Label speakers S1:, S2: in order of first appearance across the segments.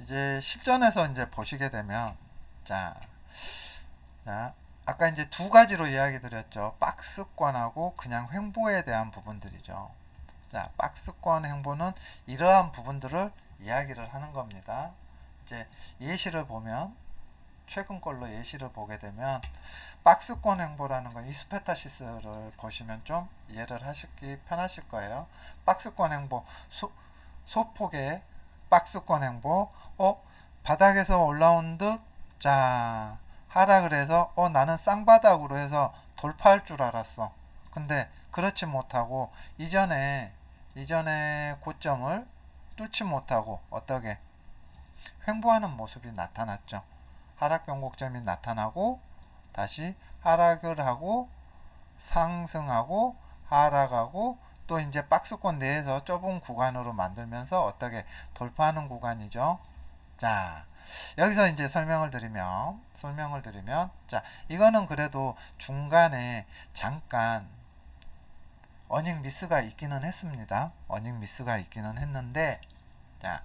S1: 이제 실전에서 이제 보시게 되면 자, 자 아까 이제 두 가지로 이야기 드렸죠. 박스권하고 그냥 횡보에 대한 부분들이죠. 자, 박스권 횡보는 이러한 부분들을 이야기를 하는 겁니다. 이제 예시를 보면 최근 걸로 예시를 보게 되면 박스권 횡보라는 건 이스페타시스를 보시면 좀 이해를 하시기 편하실 거예요. 박스권 횡보 소폭의 박스권 횡보 바닥에서 올라온 듯 자 하락을 해서 나는 쌍바닥으로 해서 돌파할 줄 알았어. 근데 그렇지 못하고 이전에 고점을 뚫지 못하고 어떻게 횡보하는 모습이 나타났죠. 하락 변곡점이 나타나고 다시 하락을 하고 상승하고 하락하고 또 이제 박스권 내에서 좁은 구간으로 만들면서 어떻게 돌파하는 구간이죠. 자, 여기서 이제 설명을 드리면 자, 이거는 그래도 중간에 잠깐 어닝 미스가 있기는 했습니다. 어닝 미스가 있기는 했는데 자,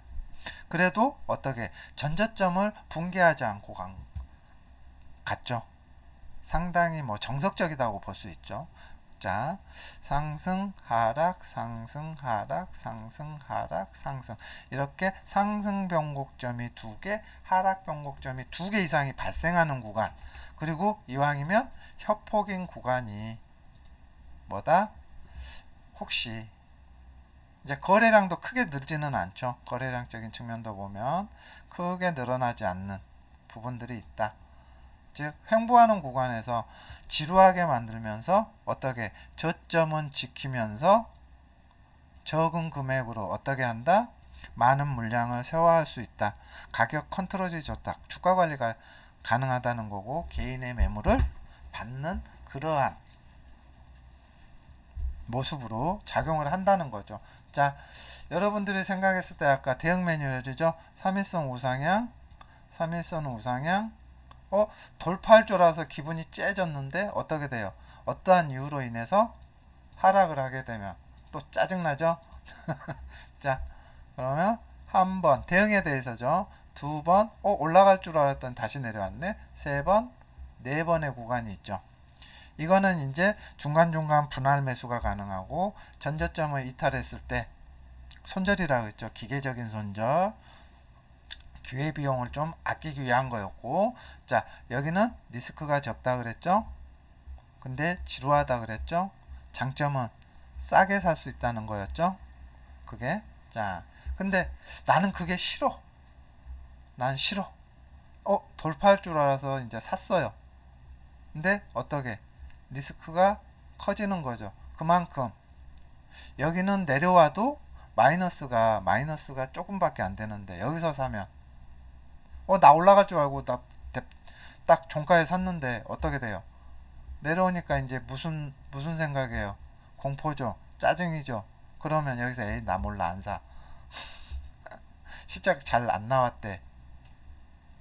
S1: 그래도 어떻게 전저점을 붕괴하지 않고 갔죠. 상당히 뭐 정석적이다고 볼 수 있죠. 자, 상승, 하락, 상승, 하락, 상승, 하락, 상승. 이렇게 상승 변곡점이 2개, 하락 변곡점이 2개 이상이 발생하는 구간. 그리고 이왕이면 협폭인 구간이 뭐다? 혹시 이제 거래량도 크게 늘지는 않죠. 거래량적인 측면도 보면 크게 늘어나지 않는 부분들이 있다. 즉 횡보하는 구간에서 지루하게 만들면서 어떻게 저점은 지키면서 적은 금액으로 어떻게 한다? 많은 물량을 세워할 수 있다. 가격 컨트롤이 좋다. 주가 관리가 가능하다는 거고 개인의 매물을 받는 그러한 모습으로 작용을 한다는 거죠. 자, 여러분들이 생각했을 때 아까 대응 매뉴얼이죠. 3일선 우상향, 3일선 우상향 돌파할 줄 알아서 기분이 째졌는데 어떻게 돼요? 어떠한 이유로 인해서 하락을 하게 되면 또 짜증나죠? 자, 그러면 한 번 대응에 대해서죠. 두 번 올라갈 줄 알았더니 다시 내려왔네. 세 번, 네 번의 구간이 있죠. 이거는 이제 중간중간 분할 매수가 가능하고 전저점을 이탈했을 때 손절이라고 했죠. 기계적인 손절. 기회비용을 좀 아끼기 위한 거였고 자 여기는 리스크가 적다 그랬죠. 근데 지루하다 그랬죠. 장점은 싸게 살 수 있다는 거였죠. 그게 자 근데 나는 그게 싫어. 난 싫어. 돌파할 줄 알아서 이제 샀어요. 근데 어떻게 리스크가 커지는 거죠. 그만큼 여기는 내려와도 마이너스가 조금밖에 안 되는데 여기서 사면 나 올라갈 줄 알고 딱 종가에 샀는데 어떻게 돼요? 내려오니까 이제 무슨 생각이에요? 공포죠. 짜증이죠. 그러면 여기서 에이 나 몰라 안 사. 시작 잘 안 나왔대.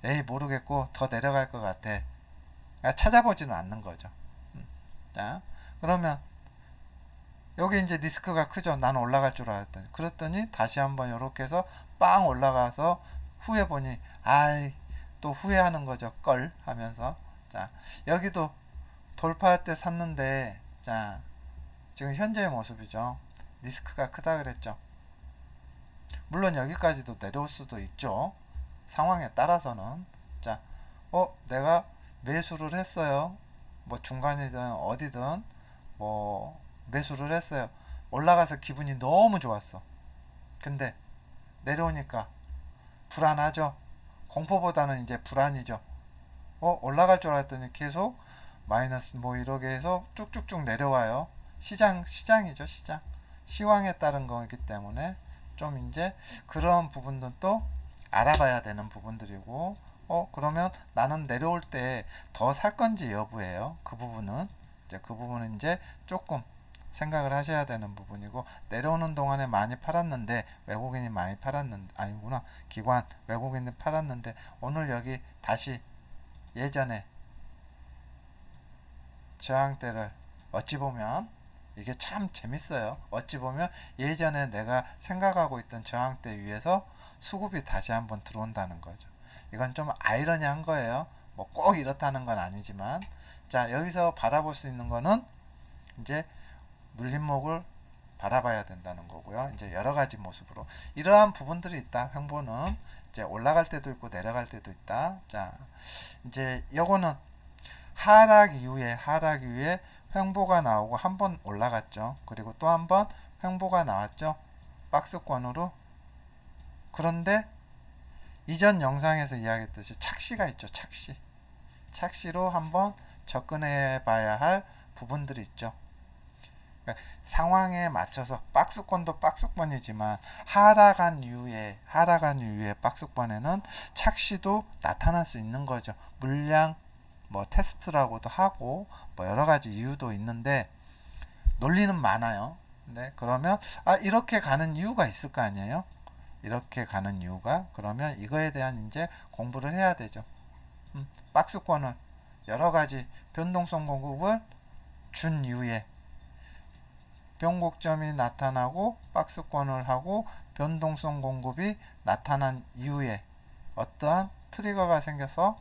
S1: 에이 모르겠고 더 내려갈 것 같아. 찾아보지는 않는 거죠. 자 그러면 여기 이제 리스크가 크죠. 나는 올라갈 줄 알았더니 그랬더니 다시 한번 이렇게 해서 빵 올라가서 후에 보니 아이 또 후회하는 거죠. 껄 하면서 자 여기도 돌파할 때 샀는데 자 지금 현재의 모습이죠. 리스크가 크다 그랬죠. 물론 여기까지도 내려올 수도 있죠. 상황에 따라서는 자 내가 매수를 했어요. 뭐 중간이든 어디든 뭐 매수를 했어요. 올라가서 기분이 너무 좋았어. 근데 내려오니까 불안하죠. 공포보다는 이제 불안이죠. 올라갈 줄 알았더니 계속 마이너스 뭐 이렇게 해서 쭉쭉쭉 내려와요. 시장이죠, 시장. 시황에 따른 거기 때문에 좀 이제 그런 부분도 또 알아봐야 되는 부분들이고, 그러면 나는 내려올 때 더 살 건지 여부예요. 그 부분은 이제 조금 생각을 하셔야 되는 부분이고 내려오는 동안에 많이 팔았는데 외국인이 많이 팔았는데 아니구나 기관 외국인이 팔았는데 오늘 여기 다시 예전에 저항대를 어찌 보면 이게 참 재밌어요. 어찌 보면 예전에 내가 생각하고 있던 저항대 위에서 수급이 다시 한번 들어온다는 거죠. 이건 좀 아이러니한 거예요. 뭐 꼭 이렇다는 건 아니지만, 자, 여기서 바라볼 수 있는 거는 이제 눌림목을 바라봐야 된다는 거고요. 이제 여러 가지 모습으로 이러한 부분들이 있다. 횡보는 이제 올라갈 때도 있고 내려갈 때도 있다. 자, 이제 요거는 하락 이후에 횡보가 나오고 한 번 올라갔죠. 그리고 또 한 번 횡보가 나왔죠. 박스권으로. 그런데 이전 영상에서 이야기했듯이 착시가 있죠. 착시로 한번 접근해 봐야 할 부분들이 있죠. 그러니까 상황에 맞춰서 박스권도 박스권이지만 하락한 이후에 박스권에는 착시도 나타날 수 있는 거죠. 물량 뭐 테스트라고도 하고 뭐 여러 가지 이유도 있는데 논리는 많아요. 네, 그러면 이렇게 가는 이유가 있을 거 아니에요. 이렇게 가는 이유가, 그러면 이거에 대한 이제 공부를 해야 되죠. 박스권을 여러 가지 변동성 공급을 준 이후에 변곡점이 나타나고 박스권을 하고 변동성 공급이 나타난 이후에 어떠한 트리거가 생겨서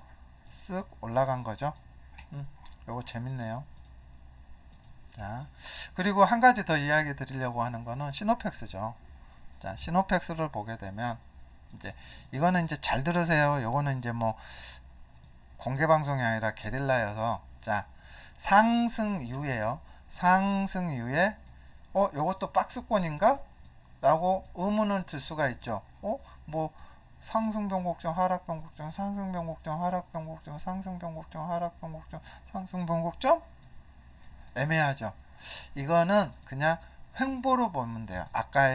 S1: 쓱 올라간 거죠. 요거 재밌네요. 자, 그리고 한 가지 더 이야기 드리려고 하는 거는 시노펙스죠. 자, 시노펙스를 보게 되면 이제 이거는 이제 잘 들으세요. 요거는 이제 뭐 공개 방송이 아니라 게릴라여서, 자, 상승 이후에요. 상승 이후에 요것도 박스권인가? 라고 의문을 들 수가 있죠. 뭐 상승 변곡점, 하락 변곡점, 상승 변곡점, 하락 변곡점, 상승 변곡점, 하락 변곡점, 상승 변곡점? 애매하죠. 이거는 그냥 횡보로 보면 돼요. 아까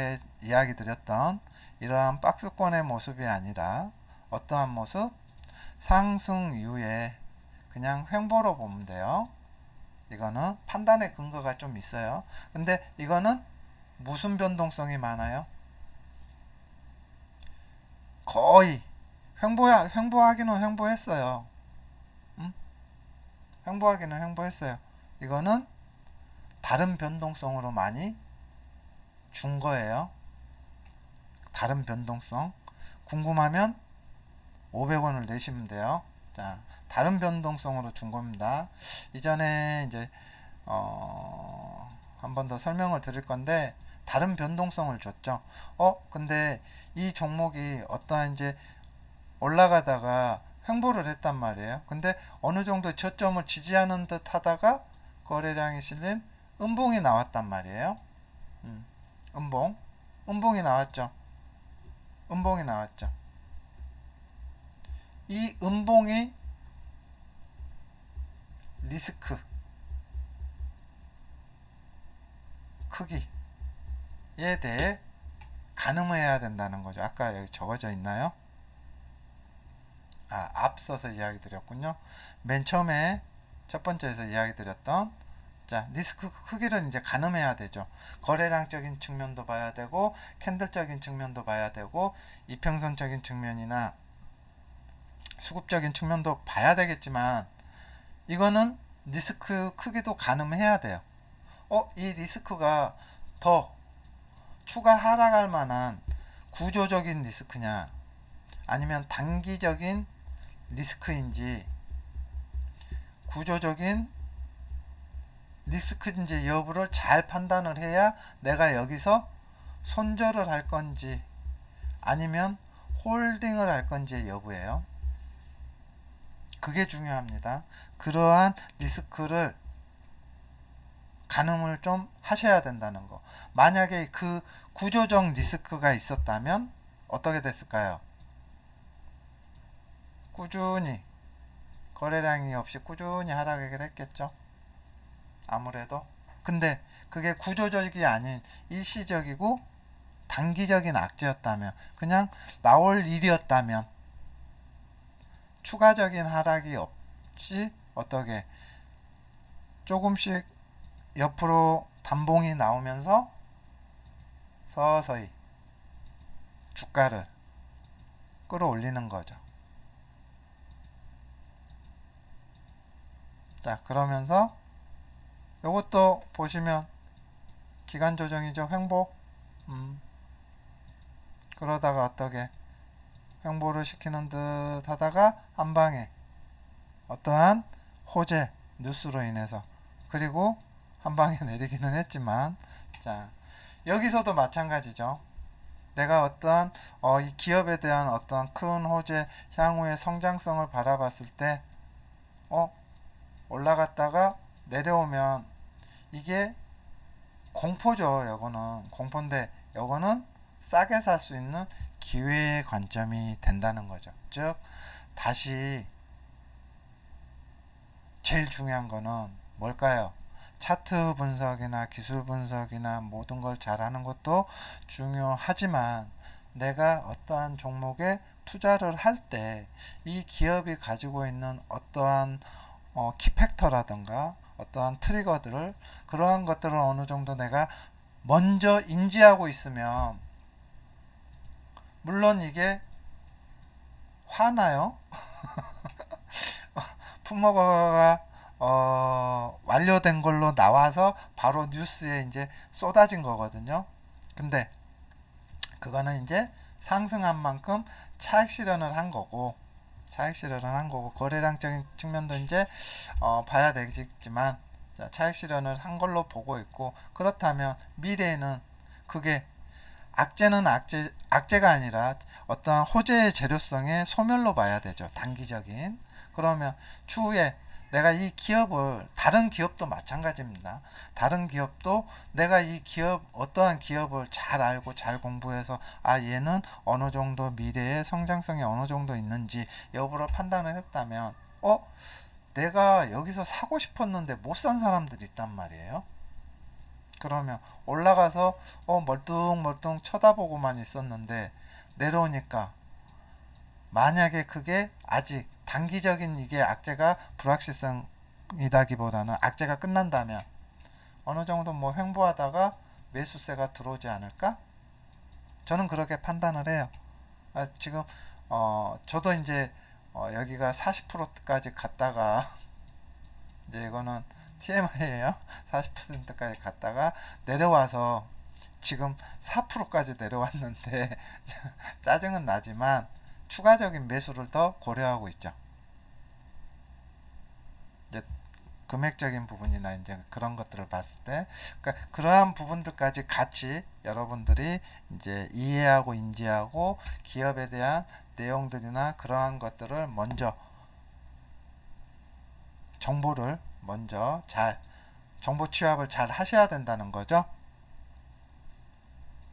S1: 이야기 드렸던 이러한 박스권의 모습이 아니라 어떠한 모습? 상승 이후에 그냥 횡보로 보면 돼요. 이거는 판단의 근거가 좀 있어요. 근데 이거는 무슨 변동성이 많아요? 거의 횡보하기는 횡보했어요. 횡보하기는 횡보했어요. 이거는 다른 변동성으로 많이 준 거예요. 다른 변동성. 궁금하면 500원을 내시면 돼요. 자, 다른 변동성으로 준 겁니다. 이전에 이제 한 번 더 설명을 드릴 건데, 다른 변동성을 줬죠. 근데 이 종목이 어떠한 이제 올라가다가 횡보를 했단 말이에요. 근데 어느 정도 저점을 지지하는 듯 하다가 거래량이 실린 음봉이 나왔단 말이에요. 음봉이 나왔죠. 음봉이 나왔죠. 이 음봉이 리스크 크기에 대해 가늠해야 된다는 거죠. 아까 여기 적어져 있나요? 앞서서 이야기 드렸군요. 맨 처음에 첫 번째에서 이야기 드렸던, 자, 리스크 크기를 이제 가늠해야 되죠. 거래량적인 측면도 봐야 되고, 캔들적인 측면도 봐야 되고, 이평선적인 측면이나 수급적인 측면도 봐야 되겠지만, 이거는 리스크 크기도 가늠해야 돼요. 이 리스크가 더 추가 하락할 만한 구조적인 리스크냐, 아니면 단기적인 리스크인지, 구조적인 리스크인지 여부를 잘 판단을 해야 내가 여기서 손절을 할 건지 아니면 홀딩을 할 건지의 여부예요. 그게 중요합니다. 그러한 리스크를 가늠을 좀 하셔야 된다는 거. 만약에 그 구조적 리스크가 있었다면 어떻게 됐을까요? 꾸준히 거래량이 없이 꾸준히 하락을 했겠죠. 아무래도. 근데 그게 구조적이 아닌 일시적이고 단기적인 악재였다면, 그냥 나올 일이었다면, 추가적인 하락이 없이 어떻게 조금씩 옆으로 단봉이 나오면서 서서히 주가를 끌어올리는 거죠. 자, 그러면서 요것도 보시면 기간 조정이죠. 횡보. 그러다가 어떻게 횡보를 시키는 듯 하다가 한 방에 어떠한 호재 뉴스로 인해서 그리고 한 방에 내리기는 했지만, 자 여기서도 마찬가지죠. 내가 어떠한 이 기업에 대한 어떠한 큰 호재, 향후의 성장성을 바라봤을 때 올라갔다가 내려오면 이게 공포죠. 요거는 공포인데 요거는 싸게 살 수 있는 기회의 관점이 된다는 거죠. 즉 다시 제일 중요한 거는 뭘까요? 차트 분석이나 기술 분석이나 모든 걸 잘하는 것도 중요하지만 내가 어떠한 종목에 투자를 할 때 이 기업이 가지고 있는 어떠한 키팩터라든가 어떠한 트리거들을, 그러한 것들을 어느 정도 내가 먼저 인지하고 있으면, 물론 이게 화나요. 품목가 완료된 걸로 나와서 바로 뉴스에 이제 쏟아진 거거든요. 근데 그거는 이제 상승한 만큼 차익 실현을 한 거고, 거래량적인 측면도 이제 봐야 되겠지만, 자, 차익 실현을 한 걸로 보고 있고, 그렇다면 미래에는 그게 악재가 아니라 어떠한 호재의 재료성의 소멸로 봐야 되죠. 단기적인. 그러면 추후에 내가 이 기업을, 다른 기업도 마찬가지입니다. 다른 기업도 내가 이 기업, 어떠한 기업을 잘 알고 잘 공부해서 얘는 어느 정도 미래의 성장성이 어느 정도 있는지 여부를 판단을 했다면 내가 여기서 사고 싶었는데 못 산 사람들이 있단 말이에요. 그러면 올라가서 멀뚱멀뚱 쳐다보고만 있었는데 내려오니까, 만약에 그게 아직 단기적인 이게 악재가 불확실성이다기보다는 악재가 끝난다면 어느 정도 뭐 횡보하다가 매수세가 들어오지 않을까? 저는 그렇게 판단을 해요. 지금 저도 이제 여기가 40%까지 갔다가 이제 이거는 TMI예요. 40%까지 갔다가 내려와서 지금 4%까지 내려왔는데 짜증은 나지만 추가적인 매수를 더 고려하고 있죠. 이제 금액적인 부분이나 이제 그런 것들을 봤을 때, 그러니까 그러한 부분들까지 같이 여러분들이 이제 이해하고 인지하고 기업에 대한 내용들이나 그러한 것들을 먼저 정보를 먼저 정보 취합을 잘 하셔야 된다는 거죠.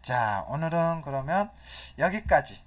S1: 자, 오늘은 그러면 여기까지